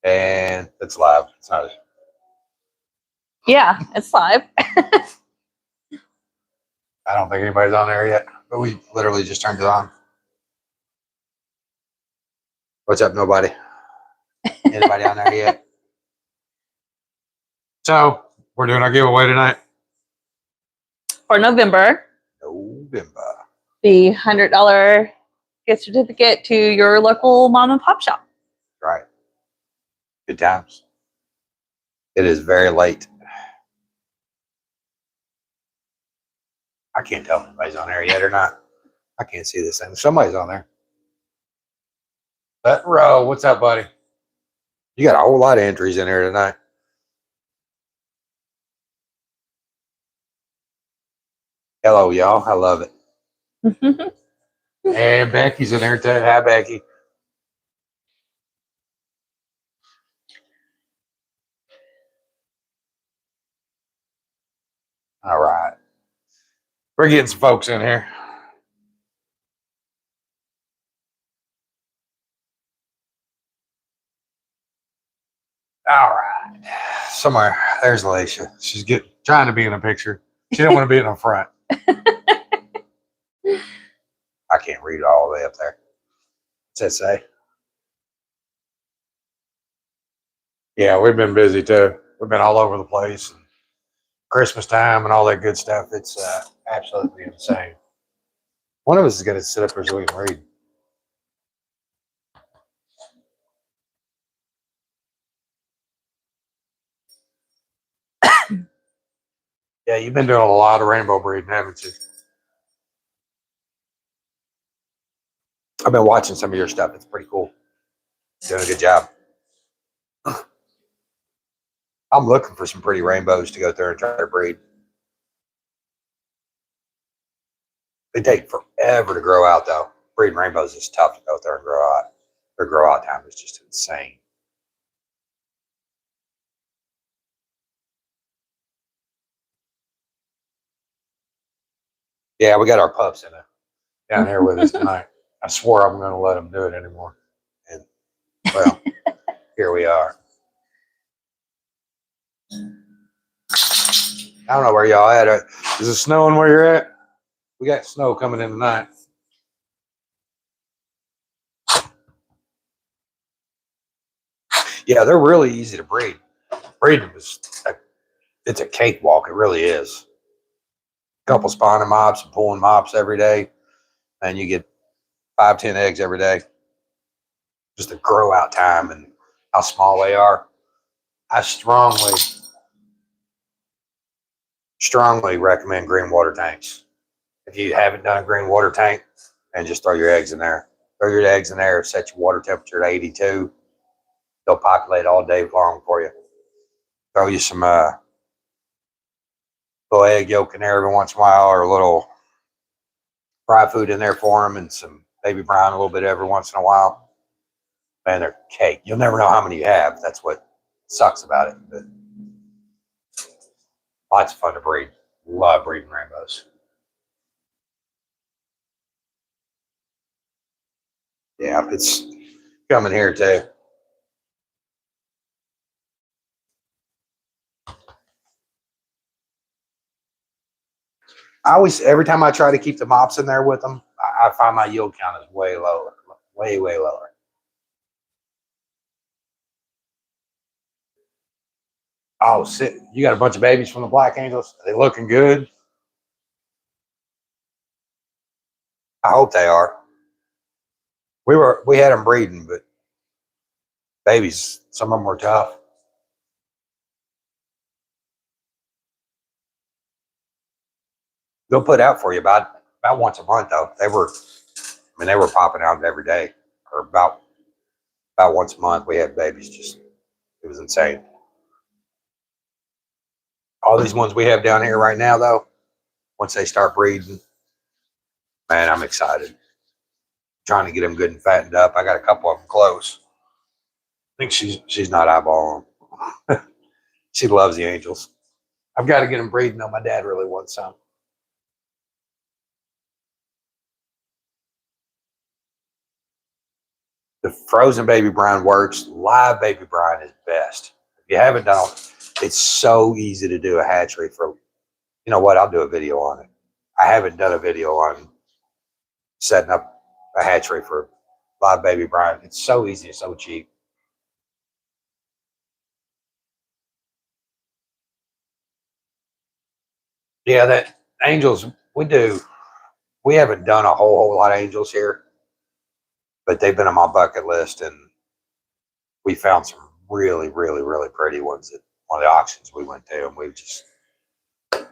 And it's live. It's not. Yeah, it's live. I don't think anybody's on there yet, but we literally just turned it on. What's up, nobody? Anybody on there yet? So we're doing our giveaway tonight. For November. The $100 gift certificate to your local mom and pop shop. Right. Good times. It is very late. I can't tell if anybody's on there yet or not. I can't see this thing. Somebody's on there. Let row. What's up, buddy? You got a whole lot of entries in here tonight. Hello, y'all. I love it. And Becky's in there too. Hi, Becky. All right. We're getting some folks in here. All right. Somewhere. There's Alicia. She's trying to be in a picture. She don't want to be in the front. I can't read it all the way up there. What's that say? Yeah, we've been busy too. We've been all over the place. And Christmas time and all that good stuff. It's absolutely insane. One of us is going to sit up here so we can read. Yeah, you've been doing a lot of rainbow breeding, haven't you? I've been watching some of your stuff. It's pretty cool. Doing a good job. I'm looking for some pretty rainbows to go through and try to breed. They take forever to grow out, though. Breeding rainbows is tough to go through and grow out. Their grow out time is just insane. Yeah, we got our pups down here with us tonight. I swore I'm going to let them do it anymore. And, well, here we are. I don't know where y'all at. Is it snowing where you're at? We got snow coming in tonight. Yeah, they're really easy to breed. Breeding it's a cakewalk. It really is. A couple spawning mops and pulling mops every day, and you get 5-10 eggs every day. Just the grow out time and how small they are. I strongly recommend green water tanks. If you haven't done a green water tank, and just throw your eggs in there. Throw your eggs in there, set your water temperature to 82. They'll populate all day long for you. Throw you some little egg yolk in there every once in a while, or a little fry food in there for them, and some baby brine a little bit every once in a while. Man, they're cake. You'll never know how many you have. That's what sucks about it. But lots of fun to breed. Love breeding rainbows. Yeah, it's coming here too. Every time I try to keep the mops in there with them, I find my yield count is way lower, way lower. Oh, you got a bunch of babies from the Black Angels. Are they looking good? I hope they are. We had them breeding, but babies, some of them were tough. They'll put out for you about once a month though. They were popping out every day, or about once a month. We had babies. It was insane. All these ones we have down here right now though, once they start breeding, man, I'm excited. Trying to get them good and fattened up. I got a couple of them close. I think she's not eyeballing them. She loves the Angels. I've got to get them breeding though. My dad really wants some. The frozen baby brine works. Live baby brine is best. If you haven't done it, it's so easy to do a hatchery for, you know what, I'll do a video on it. I haven't done a video on setting up a hatchery for live baby brine. It's so easy, it's so cheap. Yeah, that angels, we haven't done a whole lot of angels here, but they've been on my bucket list, and we found some really, really, really pretty ones at one of the auctions we went to, and we just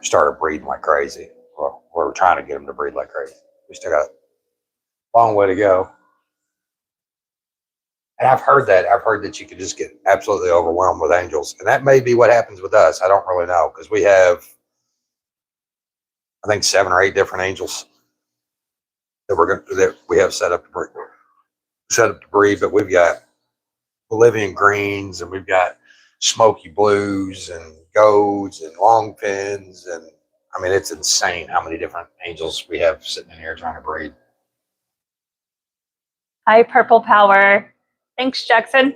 started breeding like crazy. Well, we're trying to get them to breed like crazy. We still got a long way to go. And I've heard that you can just get absolutely overwhelmed with angels, and that may be what happens with us. I don't really know, because we have, I think, 7 or 8 different angels that we have set up to breed. But we've got Bolivian greens, and we've got smoky blues and golds and long pins, and I mean, it's insane how many different angels we have sitting in here trying to breed. Hi, Purple Power. Thanks, Jackson.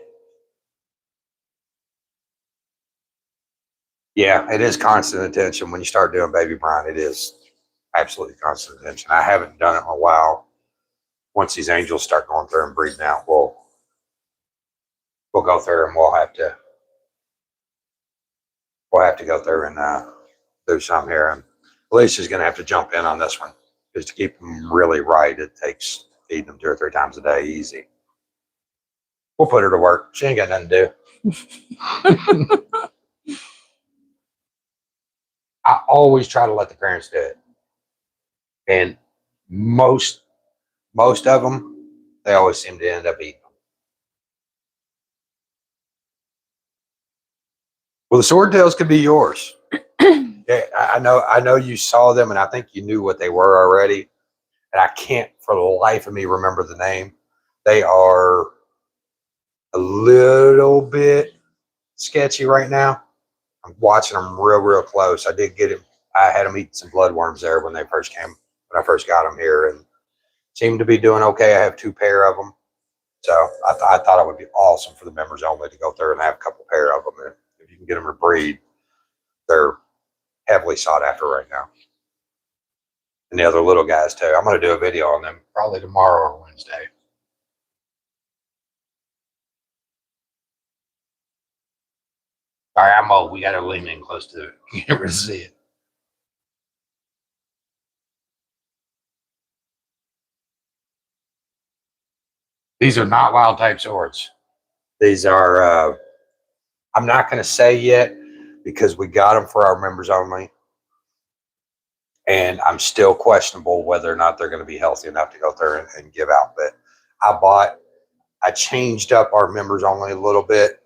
Yeah, it is constant attention when you start doing baby brine. It is absolutely constant attention. I haven't done it in a while. Once these angels start going through and breeding out, we'll go through, and we'll have to go through and do some here. And Alicia's going to have to jump in on this one, because to keep them really right, it takes feeding them 2 or 3 times a day easy. We'll put her to work. She ain't got nothing to do. I always try to let the parents do it, and most of them, they always seem to end up eating them. Well, the swordtails could be yours. Yeah, I know you saw them, and I think you knew what they were already, and I can't for the life of me remember the name. They are a little bit sketchy right now. I'm watching them real close. I did get it. I had them eat some bloodworms there when I first got them here, and seemed to be doing okay. I have 2 pair of them, so I thought it would be awesome for the members only to go through and have a couple pair of them. And if you can get them to breed, they're heavily sought after right now. And the other little guys too. I'm going to do a video on them probably tomorrow or Wednesday. All right, I'm old. We got to lean in close to it. You never see it. These are not wild type swords. These are, I'm not going to say yet, because we got them for our members only. And I'm still questionable whether or not they're going to be healthy enough to go through and give out. But I changed up our members only a little bit,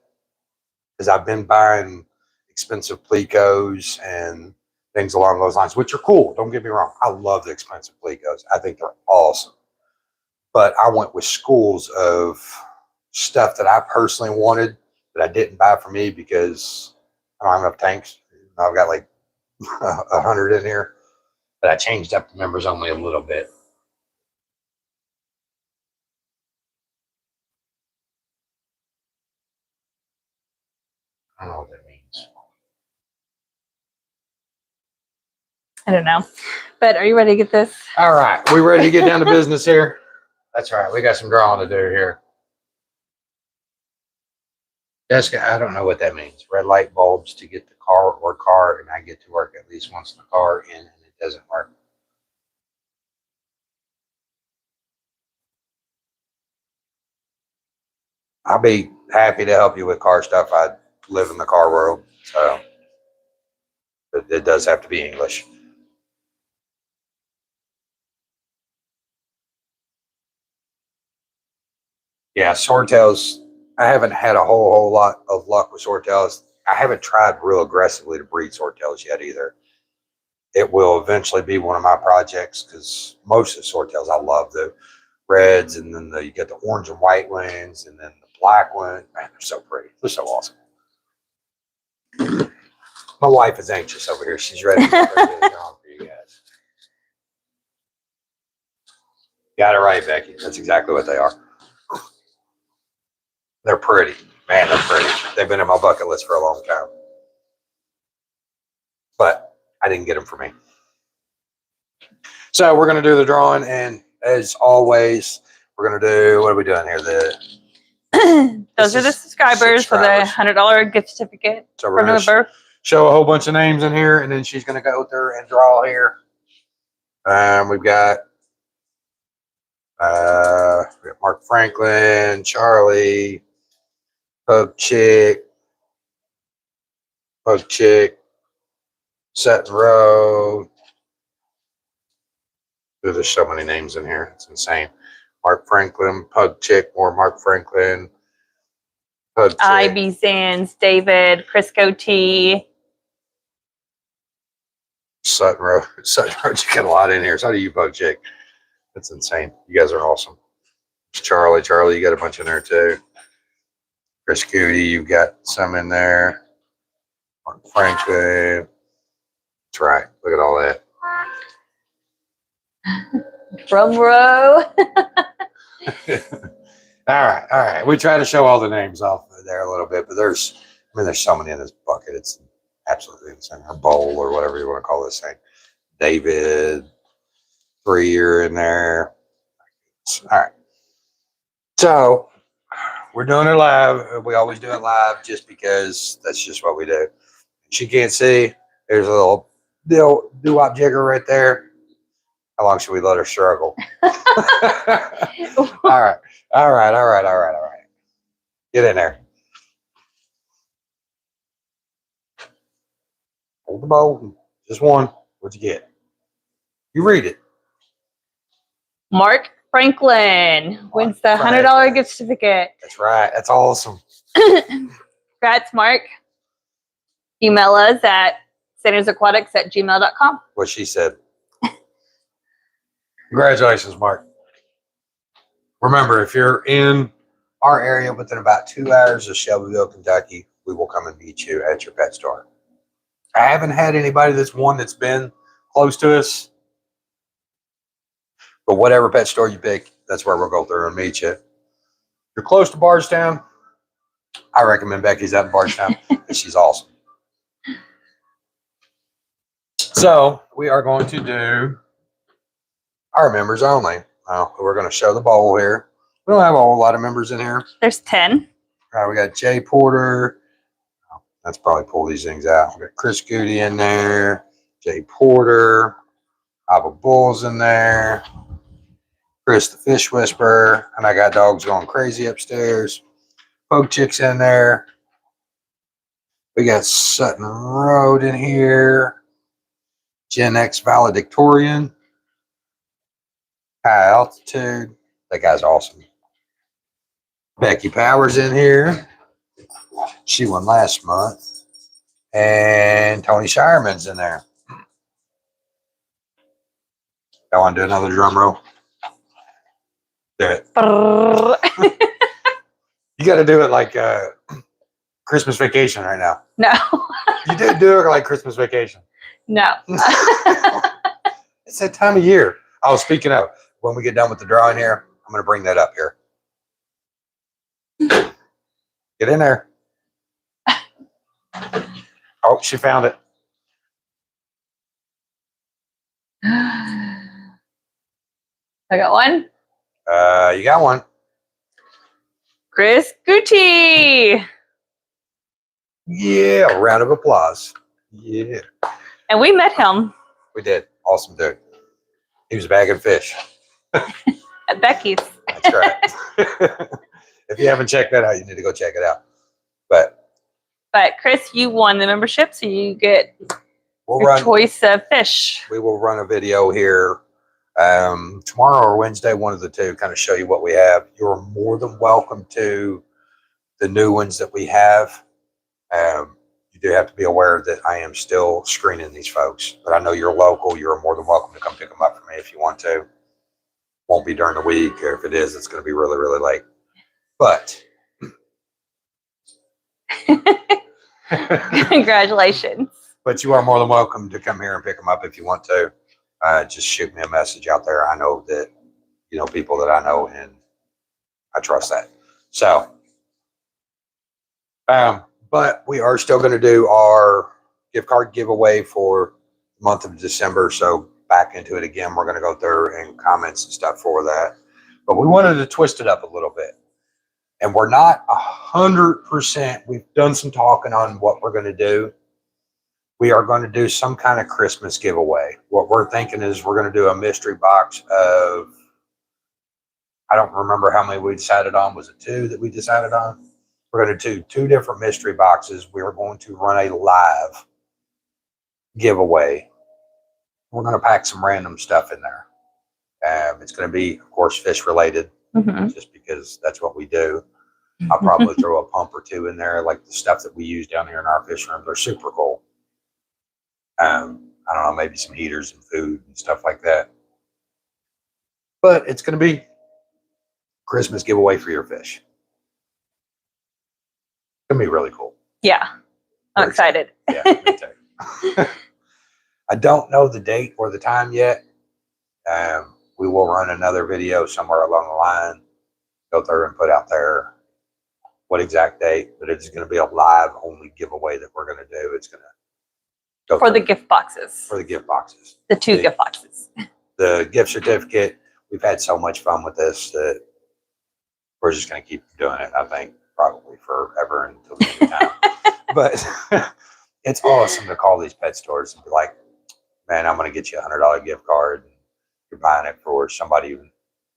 because I've been buying expensive plecos and things along those lines, which are cool. Don't get me wrong. I love the expensive plecos. I think they're awesome. But I went with schools of stuff that I personally wanted that I didn't buy for me, because I don't have enough tanks. I've got like 100 in here. But I changed up the members only a little bit. I don't know what that means. I don't know. But are you ready to get this? All right. We ready to get down to business here? That's right. We got some drawing to do here. Jessica, I don't know what that means. Red light bulbs to get the car, and I get to work at least once in the car, and it doesn't work. I'll be happy to help you with car stuff. I live in the car world, so it does have to be English. Yeah, swordtails. I haven't had a whole lot of luck with swordtails. I haven't tried real aggressively to breed swordtails yet either. It will eventually be one of my projects, because most of the swordtails I love, the reds, and then you get the orange and white ones, and then the black one. Man, they're so pretty. They're so awesome. My wife is anxious over here. She's ready to get it on for you guys. Got it right, Becky. That's exactly what they are. They're pretty. Man, they're pretty. They've been in my bucket list for a long time. But I didn't get them for me. So we're going to do the drawing. And as always, we're going to do, what are we doing here? Those are the subscribers for the $100 gift certificate So for November. Show a whole bunch of names in here, and then she's going to go through and draw here. We've got Mark Franklin, Charlie, Pug Chick, Sutton Road. There's so many names in here. It's insane. Mark Franklin, Pug Chick, more Mark Franklin, Pug Chick. IB Sands, David, Crisco T. Sutton Road. Sutton Road, you get a lot in here. So do you, Pug Chick. That's insane. You guys are awesome. Charlie, you got a bunch in there too. Chris Cootie, you've got some in there. Mark Franklin. That's right. Look at all that. Drum row. All right. We try to show all the names off there a little bit, but there's so many in this bucket. It's absolutely insane. Or bowl or whatever you want to call this thing. David, 3-year in there. All right. So we're doing it live. We always do it live just because that's just what we do. She can't see. There's a little doo-wop jigger right there. How long should we let her struggle? All right. Get in there. Hold the bowl. Just one. What'd you get? You read it. Mark Franklin wins the $100 gift certificate. That's right. That's awesome. Congrats, Mark. Email us at SandersAquatics@gmail.com. What she said. Congratulations, Mark. Remember, if you're in our area within about 2 hours of Shelbyville, Kentucky, we will come and meet you at your pet store. I haven't had anybody that's been close to us. But whatever pet store you pick, that's where we'll go through and meet you. If you're close to Bardstown, I recommend Becky's out in Bardstown. And she's awesome. So we are going to do our members only. We're going to show the bowl here. We don't have a whole lot of members in here. There's 10. All right, we got Jay Porter. Let's probably pull these things out. We got Chris Goody in there. Jay Porter. Abba Bull's in there. Chris the Fish Whisperer. And I got dogs going crazy upstairs. Poke Chick's in there. We got Sutton Road in here. Gen X Valedictorian. High Altitude. That guy's awesome. Becky Powers in here. She won last month. And Tony Shireman's in there. I want to do another drum roll. Do it. You got to do it like Christmas Vacation right now. No. You did do it like Christmas Vacation. No. It's that time of year. Oh, speaking of, when we get done with the drawing here, I'm going to bring that up here. Get in there. Oh, she found it. I got one. You got one. Chris Gucci. Yeah, a round of applause. Yeah. And we met him We did. Awesome dude. He was bagging fish. at Becky's. That's right. If you haven't checked that out, you need to go check it out. But Chris, you won the membership, so you get we'll your choice of fish. We will run a video here tomorrow or Wednesday, one of the two, kind of show you what we have. You're more than welcome to the new ones that we have. You do have to be aware that I am still screening these folks, but I know you're local. You're more than welcome to come pick them up for me if you want to. Won't be during the week, or if it is, it's going to be really, really late. But Congratulations. But you are more than welcome to come here and pick them up if you want to. Just shoot me a message out there. I know that, people that I know, and I trust that. So But we are still going to do our gift card giveaway for the month of December. So back into it again. We're going to go through and comments and stuff for that. But we wanted to twist it up a little bit. And we're not 100%. We've done some talking on what we're going to do. We are going to do some kind of Christmas giveaway. What we're thinking is we're going to do a mystery box of, I don't remember how many we decided on. Was it 2 that we decided on? We're going to do 2 different mystery boxes. We are going to run a live giveaway. We're going to pack some random stuff in there. It's going to be, of course, fish related, just because that's what we do. I'll probably throw a pump or 2 in there, like the stuff that we use down here in our fish room. They're super cool. I don't know, maybe some heaters and food and stuff like that. But it's going to be Christmas giveaway for your fish. It's going to be really cool. Yeah. I'm excited. Yeah, me too. I don't know the date or the time yet. We will run another video somewhere along the line, go through and put out there what exact date, but it's going to be a live only giveaway that we're going to do. It's going to go for the gift boxes. For the gift boxes. The 2 gift boxes. The gift certificate. We've had so much fun with this that we're just going to keep doing it, I think, probably forever until the end of time. But it's awesome to call these pet stores and be like, man, I'm going to get you a $100 gift card. And you're buying it for somebody who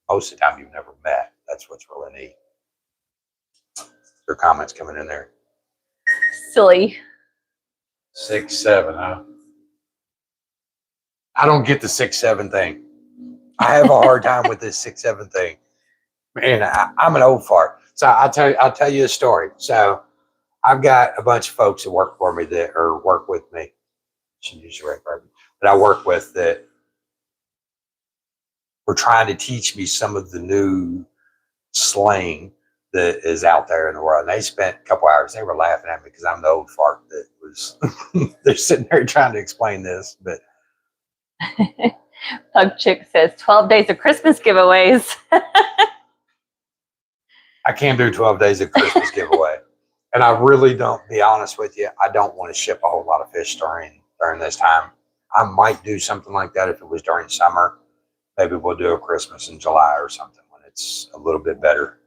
most of the time you've never met. That's what's really neat. There are comments coming in there. Silly. 6'7", huh? I don't get the 6'7" thing. I have a hard time with this 6'7" thing. Man, I'm an old fart. So I'll tell you a story. So I've got a bunch of folks that work for me or work with me. Shouldn't use the right word, but I work with that were trying to teach me some of the new slang that is out there in the world. And they spent a couple hours. They were laughing at me because I'm the old fart that was. They're sitting there trying to explain this, but. Pug Chick says 12 days of Christmas giveaways. I can't do 12 days of Christmas giveaway. And I really don't, be honest with you, I don't want to ship a whole lot of fish during this time. I might do something like that if it was during summer. Maybe we'll do a Christmas in July or something when it's a little bit better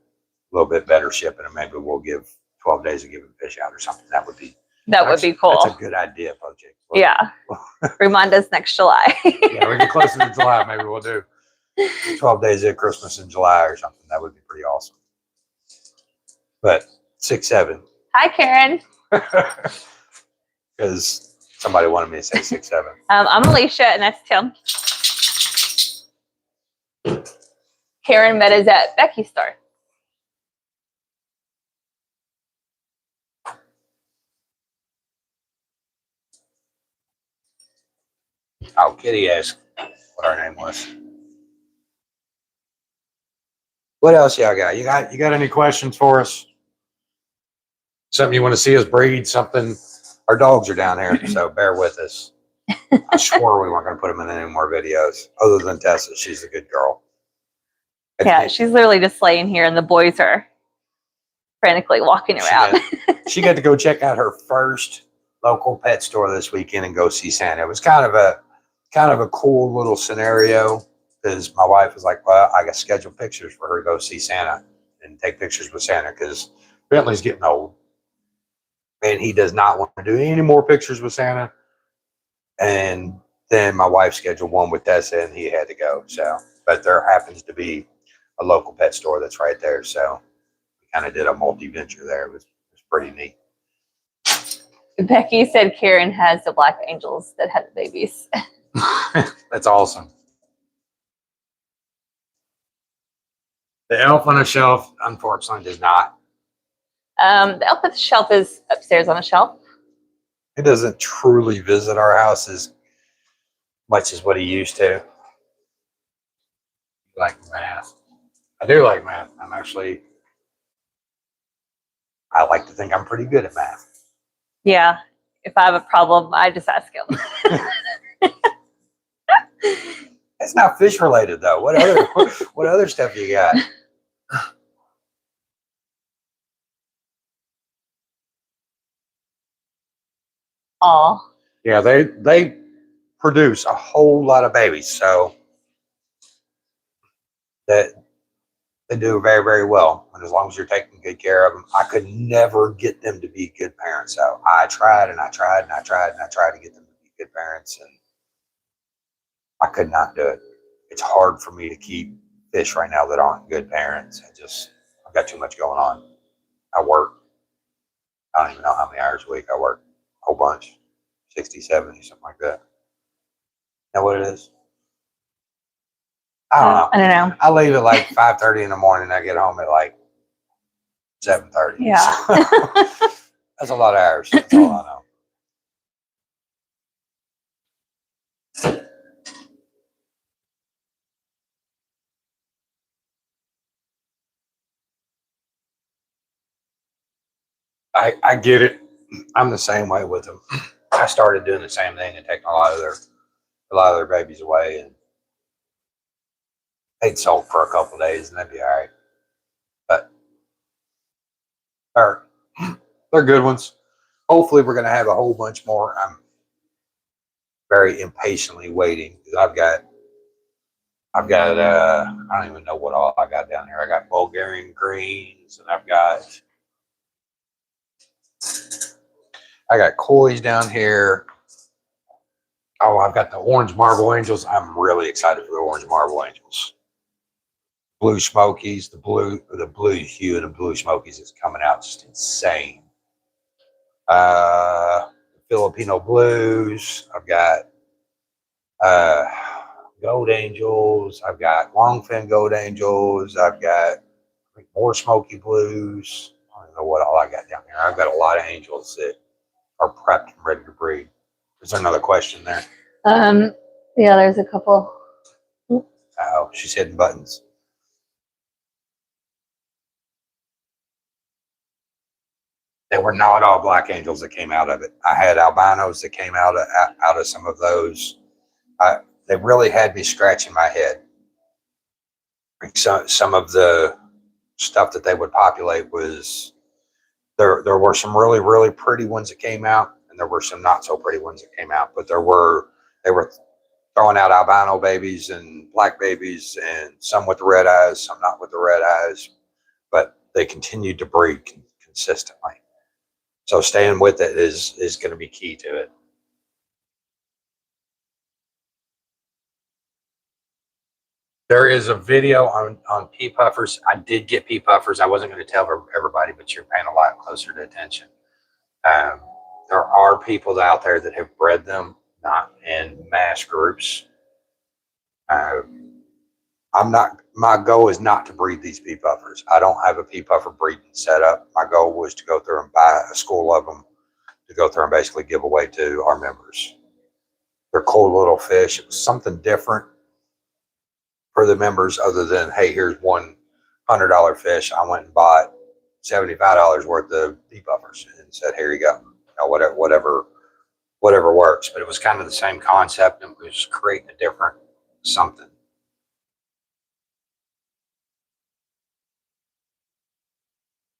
shipping, and maybe we'll give 12 days of giving fish out or something. That would be cool. That's a good idea, Project. Yeah. Remind us next July. Yeah, we get closer to July. Maybe we'll do 12 days of Christmas in July or something. That would be pretty awesome. But 6'7". Hi, Karen. Because somebody wanted me to say 6'7". I'm Alicia, and that's Tim. Karen met us at Becky's store. Oh, Kitty asked what our name was. What else y'all got? You got any questions for us? Something you want to see us breed? Something? Our dogs are down here, so bear with us. I swore we weren't going to put them in any more videos, other than Tessa. She's a good girl. Yeah, she's literally just laying here, and the boys are frantically walking around. She got to go check out her first local pet store this weekend and go see Santa. It was kind of a cool little scenario because my wife was like, well, I got scheduled pictures for her to go see Santa and take pictures with Santa because Bentley's getting old and he does not want to do any more pictures with Santa. And then my wife scheduled one with Tessa and he had to go. So, but there happens to be a local pet store that's right there. So we kind of did a multi-venture there. It was pretty neat. Becky said Karen has the black angels that had the babies. That's awesome. The elf on a shelf, unfortunately, does not. The elf at the shelf is upstairs on a shelf. He doesn't truly visit our house as much as what he used to. Like math. I do like math. I like to think I'm pretty good at math. Yeah. If I have a problem, I just ask him. It's not fish related though. What other stuff you got? all. Yeah, they produce a whole lot of babies, so that they do very, very well. And as long as you're taking good care of them, I could never get them to be good parents. So I tried and I tried and I tried and I tried to get them to be good parents, and I could not do it. It's hard for me to keep fish right now that aren't good parents. I've got too much going on. I work. I don't even know how many hours a week I work. A whole bunch. 60, 70, something like that. Know what it is? I don't know. I don't know. I leave at like 5:30 in the morning. I get home at like 7:30. Yeah. So, that's a lot of hours. That's all I know. I get it. I'm the same way with them. I started doing the same thing and taking a lot of their babies away, and they'd sold for a couple of days and they'd be all right. But they're good ones. Hopefully we're gonna have a whole bunch more. I'm very impatiently waiting because I've got I don't even know what all I got down here. I got Bulgarian greens, and I got koi's down here. Oh, I've got the orange marble angels. I'm really excited for the orange marble angels. Blue smokies, the blue hue and the blue smokies is coming out just insane. Filipino blues. I've got gold angels. I've got longfin gold angels. I've got more smoky blues. I don't know what all I got down here. I've got a lot of angels that are prepped and ready to breed. Is there another question there? Yeah, there's a couple. Oh, she's hitting buttons. They were not all black angels that came out of it. I had albinos that came out of some of those. They really had me scratching my head. Some of the stuff that they would populate was there were some really, really pretty ones that came out, and there were some not so pretty ones that came out. But they were throwing out albino babies and black babies, and some with the red eyes, some not with the red eyes. But they continued to breed consistently. So staying with it is going to be key to it. There is a video on pea puffers. I did get pea puffers. I wasn't going to tell everybody, but you're paying a lot closer to attention. There are people out there that have bred them, not in mass groups. My goal is not to breed these pea puffers. I don't have a pea puffer breeding setup. My goal was to go through and buy a school of them to go through and basically give away to our members. They're cool little fish. It was something different for the members other than, hey, here's $100 fish. I went and bought $75 worth of pea puffers and said, here you go. Whatever works. But it was kind of the same concept, and it was creating a different something.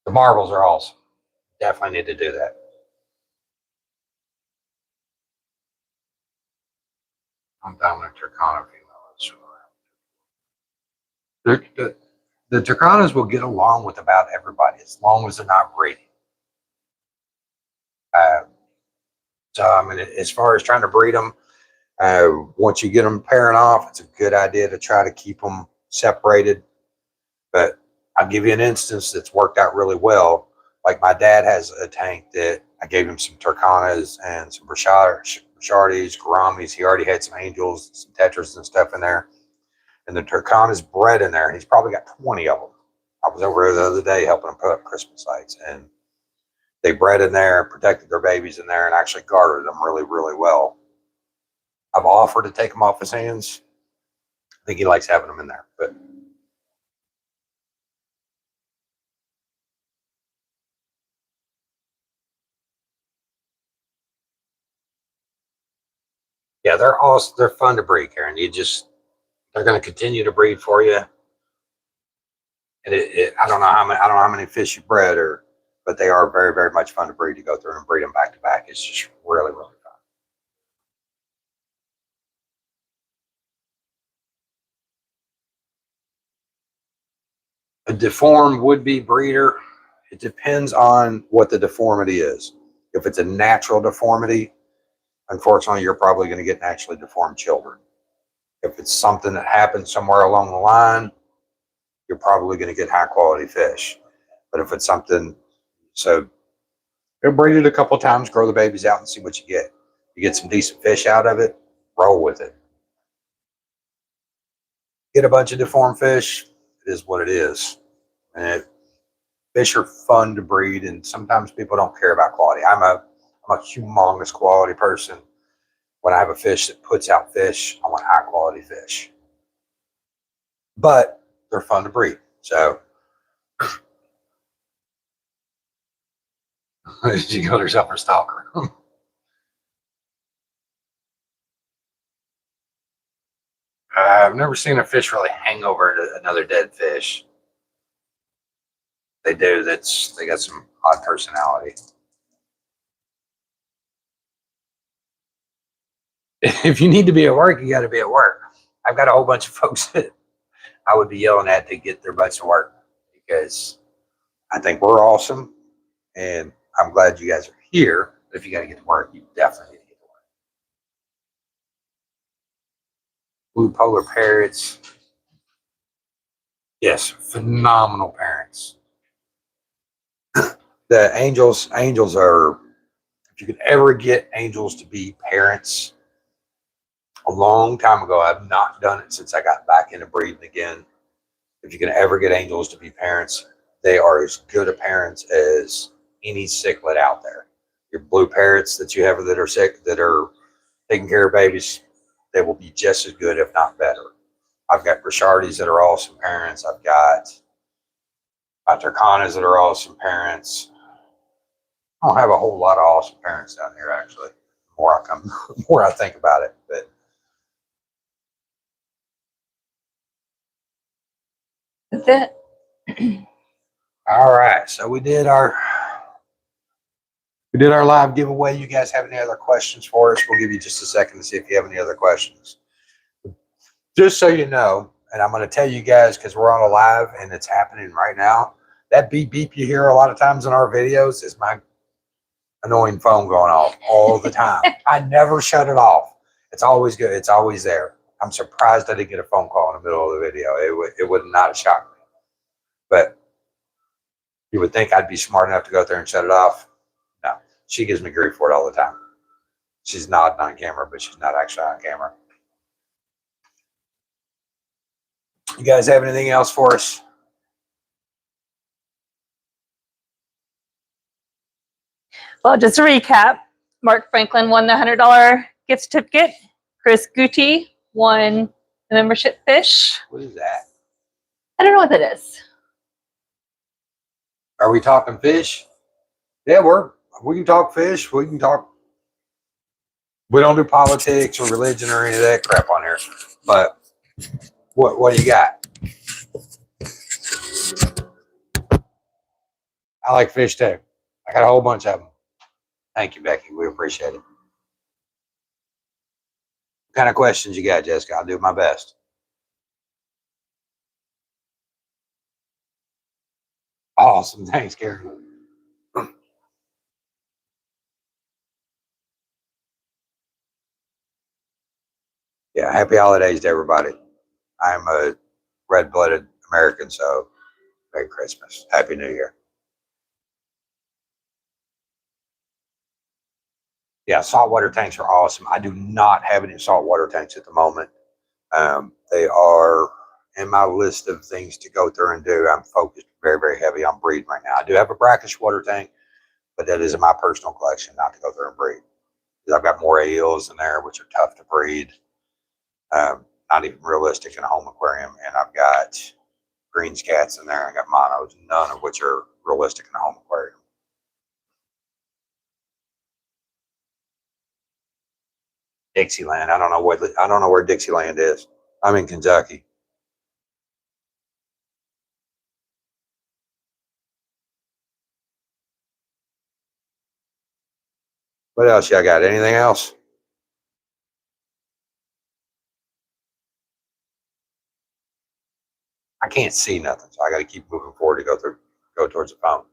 The marbles are awesome. Definitely need to do that. I'm dominant Turkana female. The Turkanas will get along with about everybody as long as they're not breeding. So, I mean, as far as trying to breed them, once you get them pairing off, it's a good idea to try to keep them separated. But I'll give you an instance that's worked out really well. Like my dad has a tank that I gave him some Turkanas and some Brashardis, Garamis. He already had some angels, some tetras and stuff in there. And the Turkana's bred in there. He's probably got 20 of them. I was over there the other day helping him put up Christmas lights, and they bred in there, protected their babies in there, and actually guarded them really, really well. I've offered to take them off his hands. I think he likes having them in there, but yeah, they're fun to breed, Karen. They're going to continue to breed for you. And I don't know how many fish you bred, but they are very, very much fun to breed. To go through and breed them back to back, it's just really, really fun. deformed would-be breeder, it depends on what the deformity is. If it's a natural deformity, unfortunately, you're probably going to get naturally deformed children. If it's something that happens somewhere along the line, you're probably going to get high quality fish. But if it's something, so you'll breed it a couple times, grow the babies out and see what you get. You get some decent fish out of it, roll with it. Get a bunch of deformed fish, it is what it is. And fish are fun to breed, and sometimes people don't care about quality. I'm a humongous quality person. When I have a fish that puts out fish, I want high quality fish. But they're fun to breed. So she called herself a stalker. I've never seen a fish really hang over another dead fish. They do. They got some odd personality. If you need to be at work, you got to be at work. I've got a whole bunch of folks that I would be yelling at to get their butts to work because I think we're awesome, and I'm glad you guys are here. But if you got to get to work, you definitely need to get to work. Blue polar parrots. Yes, phenomenal parents. The angels are, if you could ever get angels to be parents, a long time ago, I've not done it since I got back into breeding again. If you can ever get angels to be parents, they are as good a parents as any cichlid out there. Your blue parrots that you have that are sick, that are taking care of babies, they will be just as good, if not better. I've got Brashardis that are awesome parents. I've got Turcanas that are awesome parents. I don't have a whole lot of awesome parents down here, actually. The more I think about it, but That's it. all right. So we did our live giveaway. You guys have any other questions for us? We'll give you just a second to see if you have any other questions. Just so you know, and I'm going to tell you guys because we're on a live and it's happening right now. That beep beep you hear a lot of times in our videos is my annoying phone going off all the time. I never shut it off. It's always good. It's always there. I'm surprised I didn't get a phone call in the middle of the video. It would not have shocked me. But you would think I'd be smart enough to go out there and shut it off. No, she gives me grief for it all the time. She's nodding on camera, but she's not actually on camera. You guys have anything else for us? Well, just to recap, Mark Franklin won the $100 gift certificate. Chris Guti won the membership fish. What is that? I don't know what that is. Are we talking fish? Yeah, we can talk fish. We can talk. We don't do politics or religion or any of that crap on here. But what do you got? I like fish too. I got a whole bunch of them. Thank you, Becky. We appreciate it. What kind of questions you got, Jessica? I'll do my best. Awesome. Thanks, Karen. Yeah, happy holidays to everybody. I'm a red-blooded American, so Merry Christmas. Happy New Year. Yeah, saltwater tanks are awesome. I do not have any saltwater tanks at the moment. They are in my list of things to go through and do. I'm focused very, very heavy on breeding right now. I do have a brackish water tank, but that is in my personal collection, not to go through and breed. Because I've got more eels in there, which are tough to breed. Not even realistic in a home aquarium. And I've got greens cats in there. I got monos, none of which are realistic in a home aquarium. Dixieland. I don't know where Dixieland is. I'm in Kentucky. What else y'all got? Anything else? I can't see nothing, so I got to keep moving forward to go towards the phone.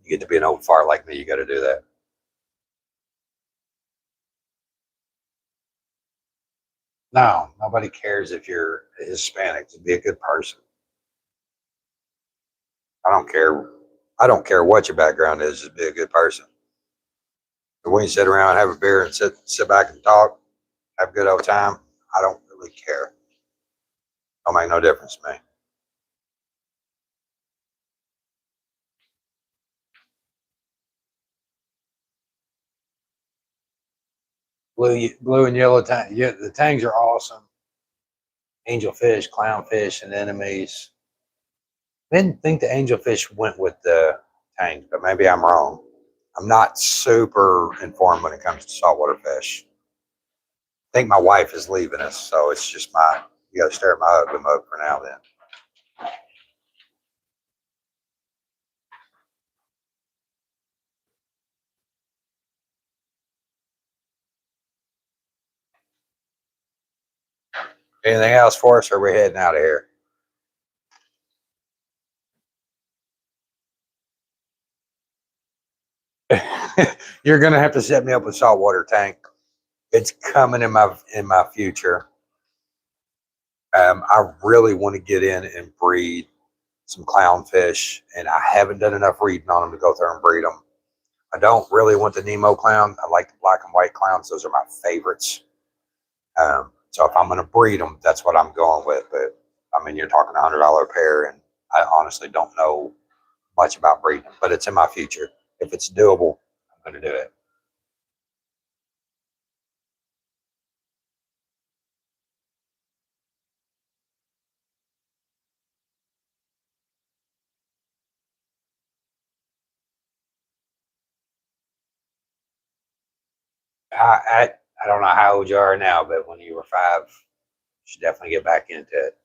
You get to be an old fart like me, you got to do that. No, nobody cares if you're Hispanic. To be a good person. I don't care. I don't care what your background is. Just be a good person. But when you sit around, have a beer, and sit back and talk, have a good old time, I don't really care. Don't make no difference to me. Blue and yellow tang. Yeah, the tangs are awesome. Angelfish, clownfish, and enemies. I didn't think the angelfish went with the tangs, but maybe I'm wrong. I'm not super informed when it comes to saltwater fish. I think my wife is leaving us, so it's just you got to stare at my ugly mug for now. Then anything else for us, or are we heading out of here? You're gonna have to set me up with saltwater tank. It's coming in my future. I really want to get in and breed some clownfish, and I haven't done enough reading on them to go through and breed them. I don't really want the Nemo clown. I like the black and white clowns. Those are my favorites. So if I'm going to breed them, that's what I'm going with. But I mean, you're talking $100 a pair, and I honestly don't know much about breeding them, but it's in my future. If it's doable, I'm going to do it. I don't know how old you are now, but when you were 5, you should definitely get back into it.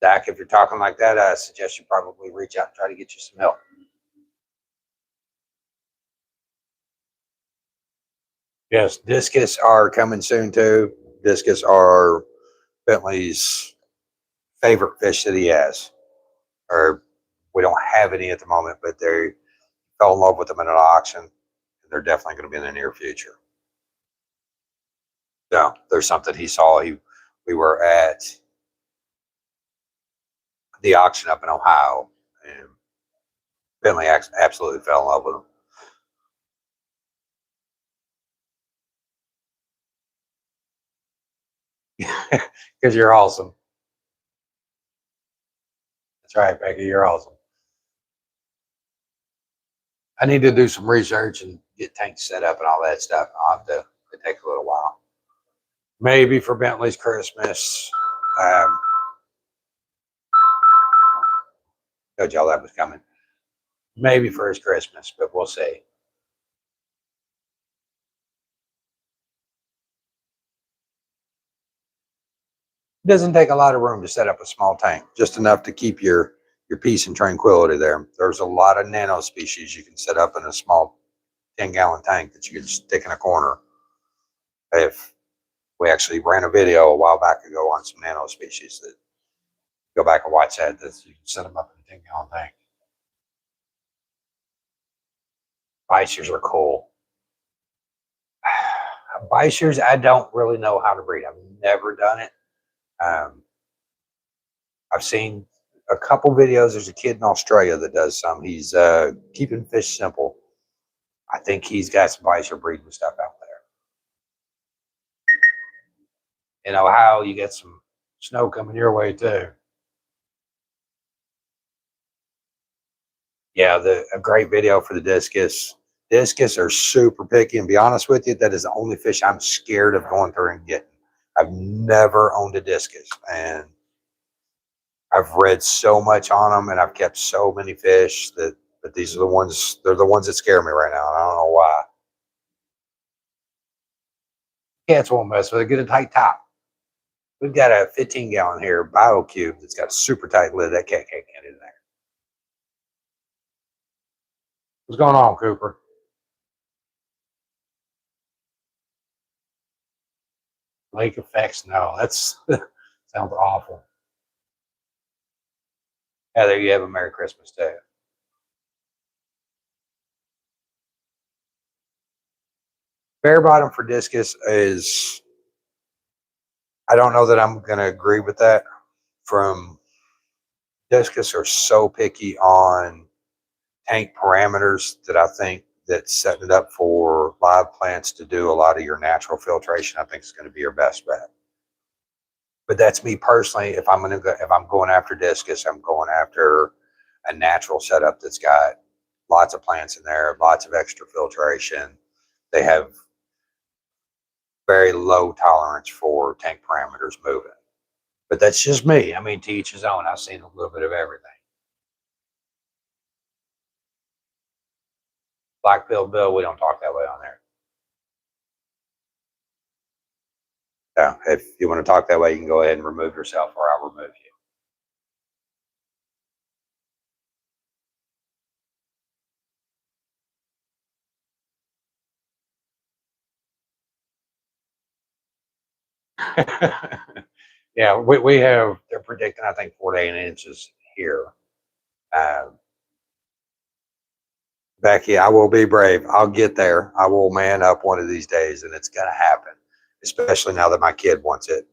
Dak, if you're talking like that, I suggest you probably reach out and try to get you some help. Yes, discus are coming soon too. Discus are Bentley's favorite fish that he has. Or we don't have any at the moment, but they fell in love with them in an auction, and they're definitely going to be in the near future. So there's something he saw. We were at the auction up in Ohio, and Bentley absolutely fell in love with them. Because you're awesome. That's right, Becky. You're awesome. I need to do some research and get tanks set up and all that stuff. I'll have to. It take a little while. Maybe for Bentley's Christmas. Told y'all that was coming. Maybe for his Christmas, but we'll see. It doesn't take a lot of room to set up a small tank, just enough to keep your peace and tranquility there. There's a lot of nano species you can set up in a small 10-gallon tank that you can stick in a corner. If we actually ran a video a while back ago on some nano species, that go back and watch that you can set them up in a 10-gallon tank. Bisers are cool. Bisers, I don't really know how to breed. I've never done it. I've seen a couple videos. There's a kid in Australia that does some. He's keeping fish simple. I think he's got some bicer breeding stuff out there. In Ohio, you get some snow coming your way too. Yeah, a great video for the discus. Discus are super picky, and be honest with you, that is the only fish I'm scared of going through and getting. I've never owned a discus, and I've read so much on them, and I've kept so many fish that these are the ones. They're the ones that scare me right now. And I don't know why. Cats won't mess with it. Get a tight top. We've got a 15-gallon here BioCube that's got a super tight lid. That cat can't get in there. What's going on, Cooper? Lake effects? No, that's sounds awful. Yeah, there you have a Merry Christmas too. Bare bottom for discus is, I don't know that I'm going to agree with that. From discus are so picky on tank parameters that I think that setting it up for live plants to do a lot of your natural filtration, I think is going to be your best bet. But that's me personally. If I'm going after discus, I'm going after a natural setup that's got lots of plants in there, lots of extra filtration. They have very low tolerance for tank parameters moving. But that's just me. I mean, to each his own. I've seen a little bit of everything. Black Pill Bill, we don't talk that way on there. So if you want to talk that way, you can go ahead and remove yourself, or I'll remove you. Yeah, we have, they're predicting, I think, 4 to 8 inches here. Becky, I will be brave. I'll get there. I will man up one of these days, and it's going to happen, especially now that my kid wants it.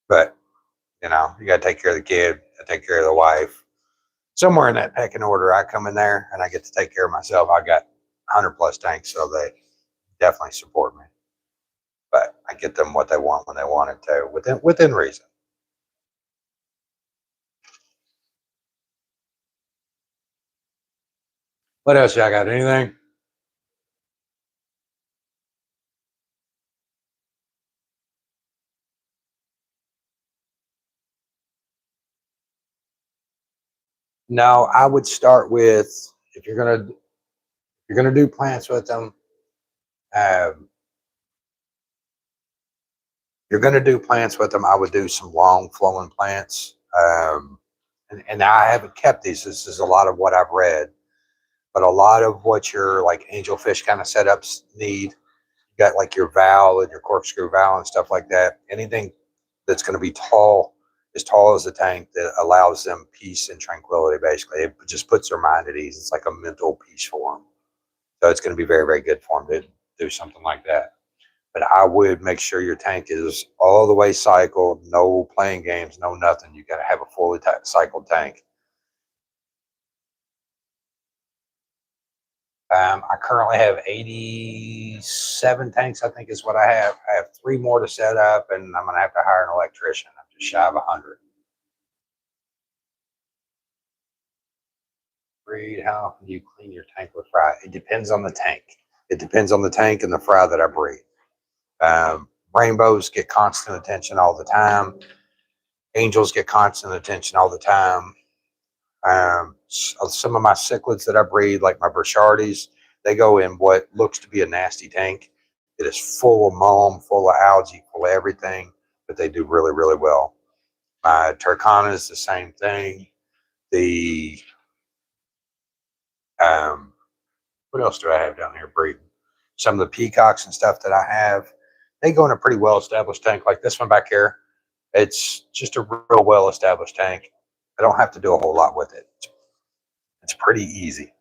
But, you know, you got to take care of the kid, take care of the wife. Somewhere in that pecking order, I come in there and I get to take care of myself. I got 100 plus tanks, so they definitely support me. But I get them what they want when they want it to, within reason. What else y'all got? Anything? No, I would start with, if you're gonna do plants with them. Um, you're going to do plants with them, I would do some long flowing plants. And I haven't kept these. This is a lot of what I've read, but a lot of what your like angelfish kind of setups need. You got like your valve and your corkscrew valve and stuff like that. Anything that's going to be tall, as tall as the tank, that allows them peace and tranquility. Basically, it just puts their mind at ease. It's like a mental peace for them. So it's going to be very, very good for them to do something like that. But I would make sure your tank is all the way cycled, no playing games, no nothing. You got to have a fully cycled tank. I currently have 87 tanks, I think is what I have. I have 3 more to set up, and I'm going to have to hire an electrician. I'm just shy of 100. Breed, how often do you clean your tank with fry? It depends on the tank. It depends on the tank and the fry that I breed. Rainbows get constant attention all the time. Angels get constant attention all the time. Some of my cichlids that I breed, like my Burchardes, they go in what looks to be a nasty tank. It is full of mulm, full of algae, full of everything, but they do really, really well. My Turkana is the same thing. The what else do I have down here breeding? Some of the peacocks and stuff that I have, they go in a pretty well established tank like this one back here. It's just a real well established tank. I don't have to do a whole lot with it. It's pretty easy.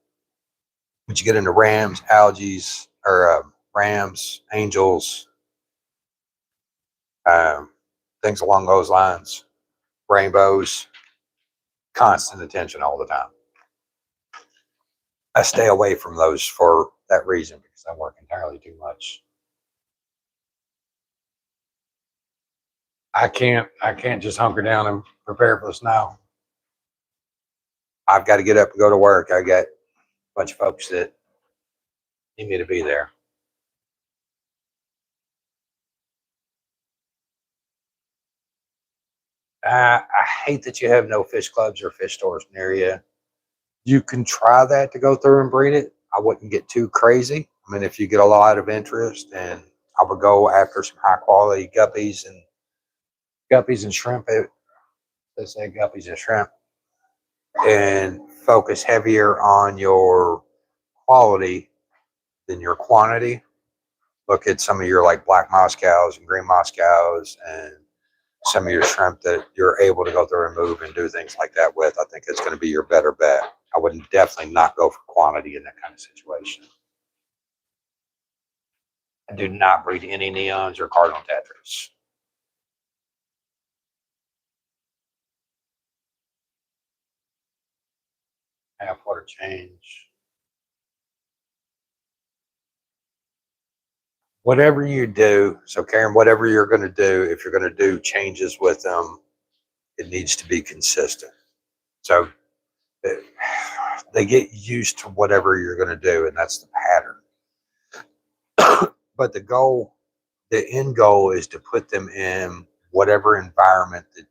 But you get into rams, algaes, or rams, angels, um, things along those lines, rainbows, constant attention all the time. I stay away from those for that reason, because I work entirely too much. I can't just hunker down and prepare for the snow. I've got to get up and go to work. I got a bunch of folks that need me to be there. I hate that you have no fish clubs or fish stores near you. You can try that to go through and breed it. I wouldn't get too crazy. I mean, if you get a lot of interest, and I would go after some high quality guppies and shrimp. Let's say guppies and shrimp, and focus heavier on your quality than your quantity. Look at some of your like black Moscows and green Moscows and some of your shrimp that you're able to go through and move and do things like that with. I think it's going to be your better bet. I would definitely not go for quantity in that kind of situation. I do not breed any neons or cardinal tetras. Half water change. Whatever you do, so Karen, whatever you're going to do, if you're going to do changes with them, it needs to be consistent. So they get used to whatever you're going to do, and that's the pattern. But the end goal is to put them in whatever environment that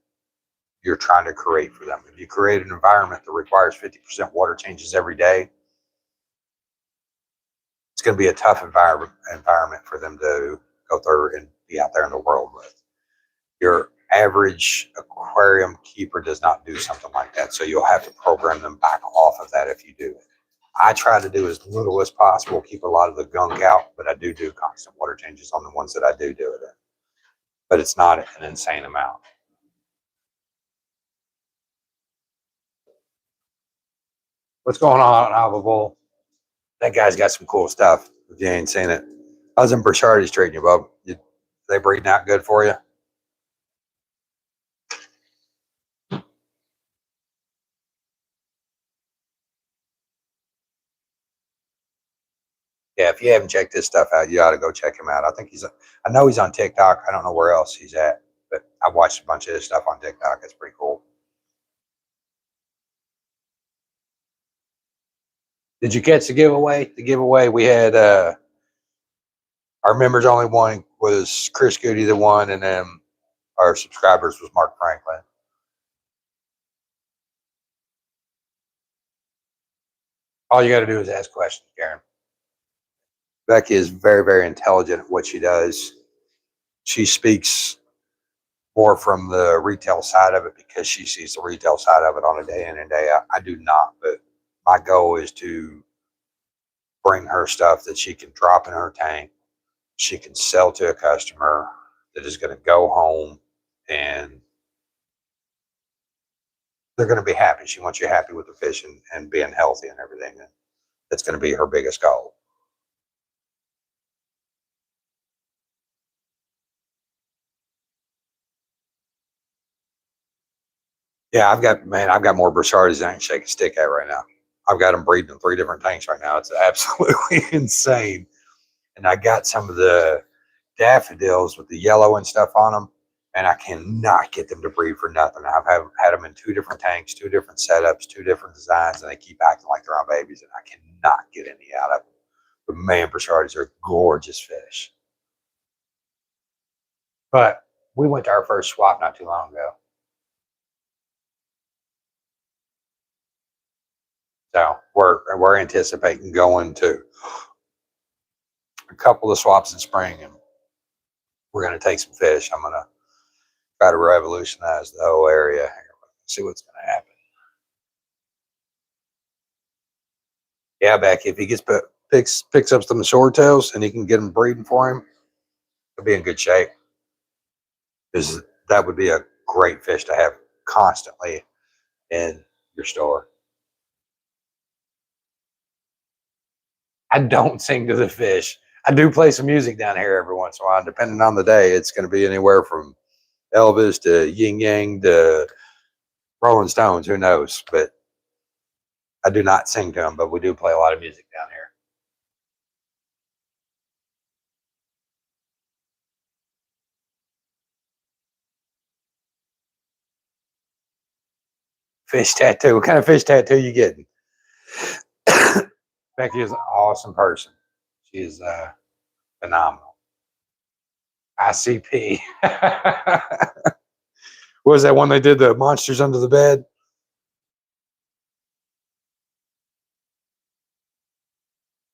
you're trying to create for them. If you create an environment that requires 50% water changes every day, it's going to be a tough environment for them to go through and be out there in the world with. Your average aquarium keeper does not do something like that. So you'll have to program them back off of that if you do it. I try to do as little as possible, keep a lot of the gunk out, but I do constant water changes on the ones that I do it in. But it's not an insane amount. What's going on, Alva? That guy's got some cool stuff. If you ain't seen it, how's them Burchardies treating you, bub? They breeding out good for you? Yeah, if you haven't checked this stuff out, you ought to go check him out. I know he's on TikTok. I don't know where else he's at, but I watched a bunch of his stuff on TikTok. It's pretty cool. Did you catch the giveaway? The giveaway we had, our members only one was Chris Goody, the one, and then our subscribers was Mark Franklin. All you got to do is ask questions, Karen. Becky is very, very intelligent at what she does. She speaks more from the retail side of it because she sees the retail side of it on a day in and day out. I do not, but my goal is to bring her stuff that she can drop in her tank. She can sell to a customer that is going to go home and they're going to be happy. She wants you happy with the fish and being healthy and everything. And that's going to be her biggest goal. Yeah, I've got more Burchardies than I can shake a stick at right now. I've got them breeding in 3 different tanks right now. It's absolutely insane. And I got some of the daffodils with the yellow and stuff on them, and I cannot get them to breed for nothing. I've had them in 2 different tanks, 2 different setups, 2 different designs, and they keep acting like they're on babies, and I cannot get any out of them. But man, Burchardies are gorgeous fish. But we went to our first swap not too long ago. So we're anticipating going to a couple of swaps in spring, and we're going to take some fish. I'm going to try to revolutionize the whole area. See what's going to happen. Yeah, Becky, if he picks up some swordtails and he can get them breeding for him, he'll be in good shape. Because that would be a great fish to have constantly in your store. I don't sing to the fish. I do play some music down here every once in a while. Depending on the day, it's going to be anywhere from Elvis to Yin Yang to Rolling Stones. Who knows? But I do not sing to them, but we do play a lot of music down here. Fish tattoo. What kind of fish tattoo you getting? Becky is an awesome person. She is phenomenal. ICP. What was that one they did? The monsters under the bed?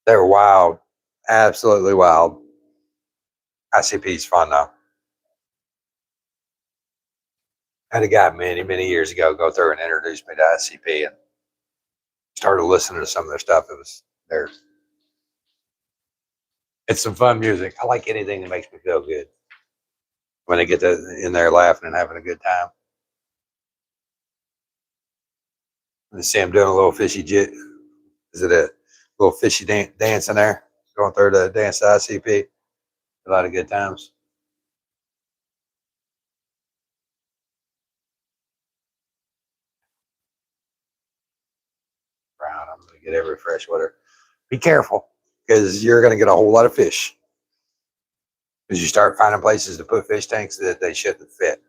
They were wild. Absolutely wild. ICP is fun though. I had a guy many, many years ago go through and introduce me to ICP and started listening to some of their stuff. It was theirs. It's some fun music. I like anything that makes me feel good. When they get in there laughing and having a good time. And see him doing a little fishy jit. Is it a little fishy dance in there? Going through the dance to ICP. A lot of good times. Brown, I'm going to get every freshwater. Be careful, because you're going to get a whole lot of fish. Because you start finding places to put fish tanks that they shouldn't fit.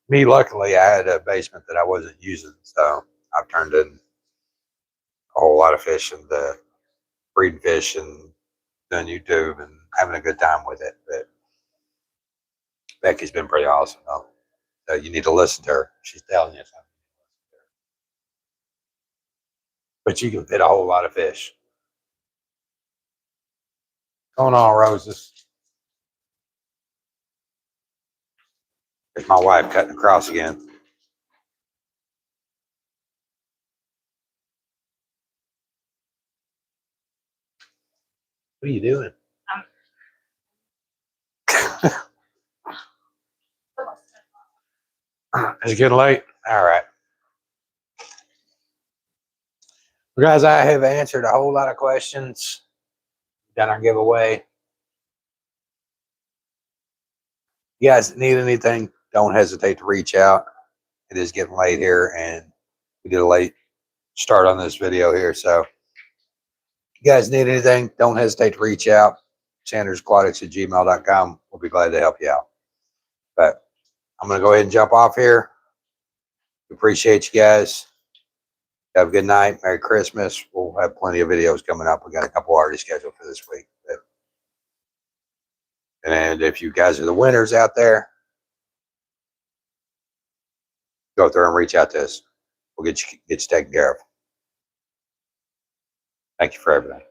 Me, luckily, I had a basement that I wasn't using, so I've turned in a whole lot of fish and breeding fish and doing YouTube and having a good time with it. But Becky's been pretty awesome, though. So you need to listen to her. She's telling you something. But you can fit a whole lot of fish. Going on, Roses. There's my wife cutting across again. What are you doing? It's getting late. All right. Well, guys, I have answered a whole lot of questions. Done our giveaway. You guys need anything, don't hesitate to reach out. It is getting late here, and we did a late start on this video here. So if you guys need anything, don't hesitate to reach out. SandersAquatics@gmail.com. We'll be glad to help you out. But I'm going to go ahead and jump off here. Appreciate you guys. Have a good night. Merry Christmas. We'll have plenty of videos coming up. We got a couple already scheduled for this week. And if you guys are the winners out there, go through and reach out to us. We'll get you taken care of. Thank you for everything.